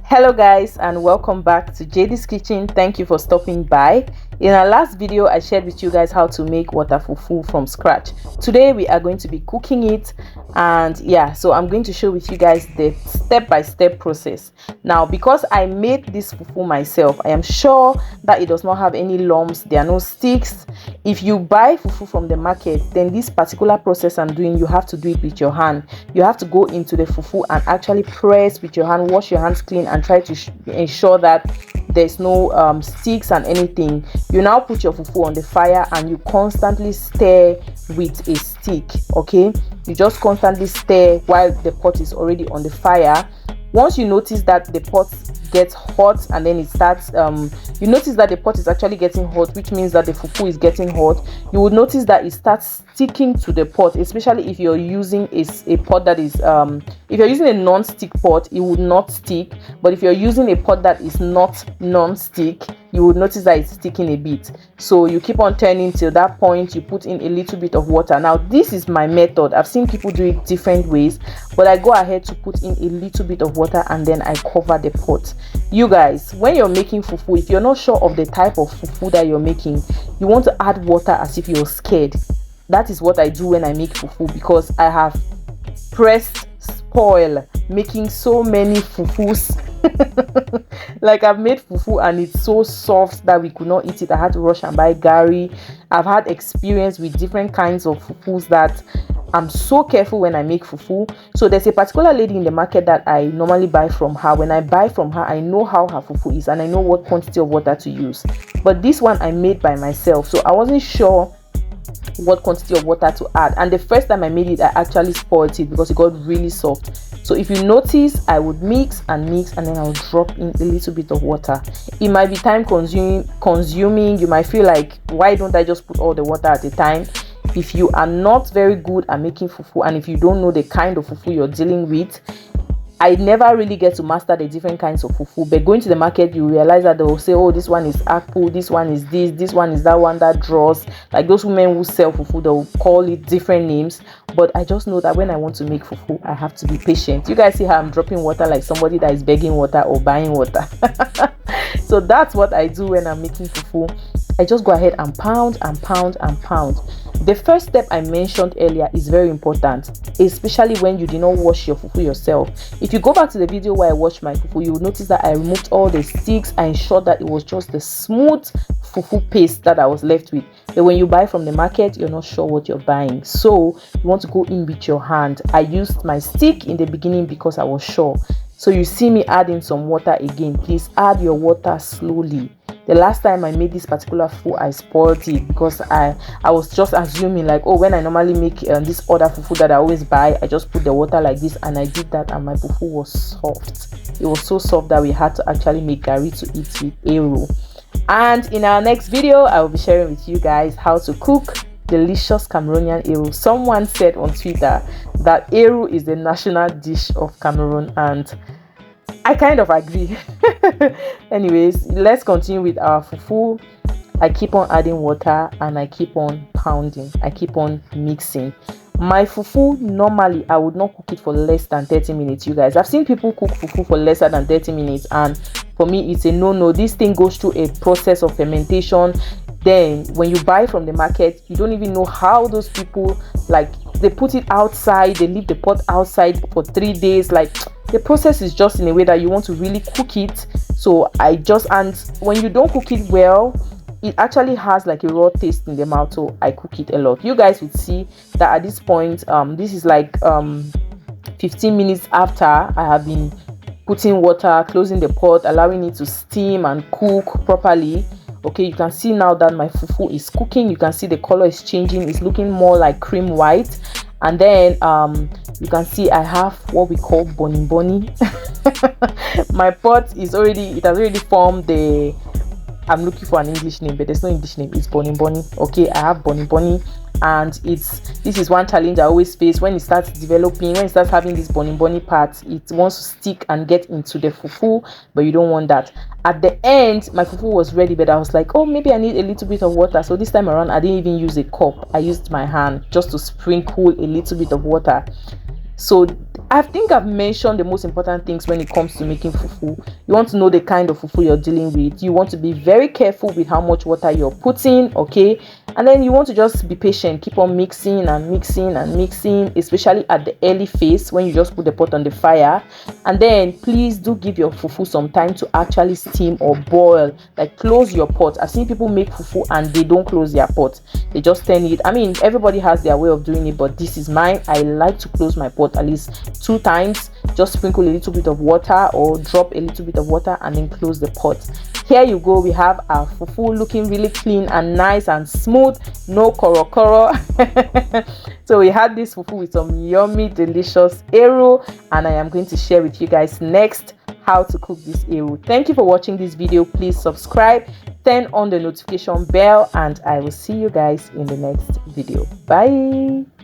Hello guys, and welcome back to JD's Kitchen. Thank you for stopping by. In our last video I shared with you guys how to make water fufu from scratch. Today we are going to be cooking it, and yeah, so I'm going to show with you guys the step-by-step process. Now, because I made this fufu myself, I am sure that it does not have any lumps, there are no sticks. If you buy fufu from the market, then this particular process I'm doing, you have to do it with your hand. You have to go into the fufu and actually press with your hand, wash your hands clean, and try to ensure that there's no sticks and anything. You now put your fufu on the fire and you constantly stir with a stick. Okay, you just constantly stir while the pot is already on the fire. Once you notice that the pot gets hot and then it starts you notice that the pot is actually getting hot, which means that the fufu is getting hot, you will notice that it starts sticking to the pot, especially if you're using a pot that is if you're using a non-stick pot, it would not stick. But if you're using a pot that is not non-stick, you would notice that it's sticking a bit. So you keep on turning till that point. You put in a little bit of water. Now this is my method. I've seen people do it different ways, but I go ahead to put in a little bit of water and then I cover the pot. You guys, when you're making fufu, if you're not sure of the type of fufu that you're making, you want to add water as if you're scared. That is what I do when I make fufu, because I have pressed spoil making so many fufus. Like, I've made fufu and it's so soft that we could not eat it. I had to rush and buy gari. I've had experience with different kinds of fufus that I'm so careful when I make fufu. So there's a particular lady in the market that I normally buy from her. When I buy from her, I know how her fufu is and I know what quantity of water to use. But this one I made by myself, so I wasn't sure what quantity of water to add, and the first time I made it I actually spoiled it because it got really soft. So if you notice, I would mix and then I'll drop in a little bit of water. It might be time consuming. You might feel like, why don't I just put all the water at a time? If you are not very good at making fufu and if you don't know the kind of fufu you're dealing with, I never really get to master the different kinds of fufu. But going to the market, you realize that they'll say, oh, this one is apple, this one is this one is that one that draws. Like those women who sell fufu, they'll call it different names. But I just know that when I want to make fufu, I have to be patient. You guys see how I'm dropping water like somebody that is begging water or buying water. So that's what I do when I'm making fufu. I just go ahead and pound and pound and pound. The first step I mentioned earlier is very important, especially when you did not wash your fufu yourself. If you go back to the video where I washed my fufu, you will notice that I removed all the sticks. I ensured that it was just the smooth fufu paste that I was left with. But when you buy from the market, you're not sure what you're buying, so you want to go in with your hand. I used my stick in the beginning because I was sure. So you see me adding some water again. Please add your water slowly. The last time I made this particular fufu, I spoiled it because I was just assuming like, oh, when I normally make this other fufu that I always buy, I just put the water like this, and I did that and my fufu was soft. It was so soft that we had to actually make gari to eat with eru. And in our next video, I will be sharing with you guys how to cook delicious Cameroonian eru. Someone said on Twitter that eru is the national dish of Cameroon, and I kind of agree. Anyways, let's continue with our fufu. I keep on adding water and I keep on pounding. I keep on mixing. My fufu, normally I would not cook it for less than 30 minutes. You guys, I've seen people cook fufu for lesser than 30 minutes, and for me it's a no. This thing goes through a process of fermentation. Then when you buy from the market, you don't even know how those people, like, they put it outside, they leave the pot outside for 3 days. Like, the process is just in a way that you want to really cook it. So and when you don't cook it well, it actually has like a raw taste in the mouth. So I cook it a lot. You guys would see that at this point, this is like 15 minutes after I have been putting water, closing the pot, allowing it to steam and cook properly. Okay, you can see now that my fufu is cooking. You can see the color is changing. It's looking more like cream white. And then you can see I have what we call boni boni. My pot has already formed the, I'm looking for an English name, but there's no English name. It's boni boni. Okay, I have boni boni, and this is one challenge I always face when it starts developing. When it starts having this boni boni part, it wants to stick and get into the fufu, but you don't want that. At the end, my fufu was ready, but I was like, oh, maybe I need a little bit of water. So this time around, I didn't even use a cup. I used my hand just to sprinkle a little bit of water. So I think I've mentioned the most important things when it comes to making fufu. You want to know the kind of fufu you're dealing with. You want to be very careful with how much water you're putting, okay? And then you want to just be patient, keep on mixing and mixing and mixing, especially at the early phase when you just put the pot on the fire. And then please do give your fufu some time to actually steam or boil. Like, close your pot. I've seen people make fufu and they don't close their pot. They just turn it. I mean, everybody has their way of doing it, but this is mine. I like to close my pot at least 2 times. Just sprinkle a little bit of water or drop a little bit of water and then close the pot. Here you go. We have our fufu looking really clean and nice and smooth, no koro. So we had this fufu with some yummy delicious eru, and I am going to share with you guys next how to cook this eru. Thank you for watching this video. Please subscribe, turn on the notification bell, and I will see you guys in the next video. Bye.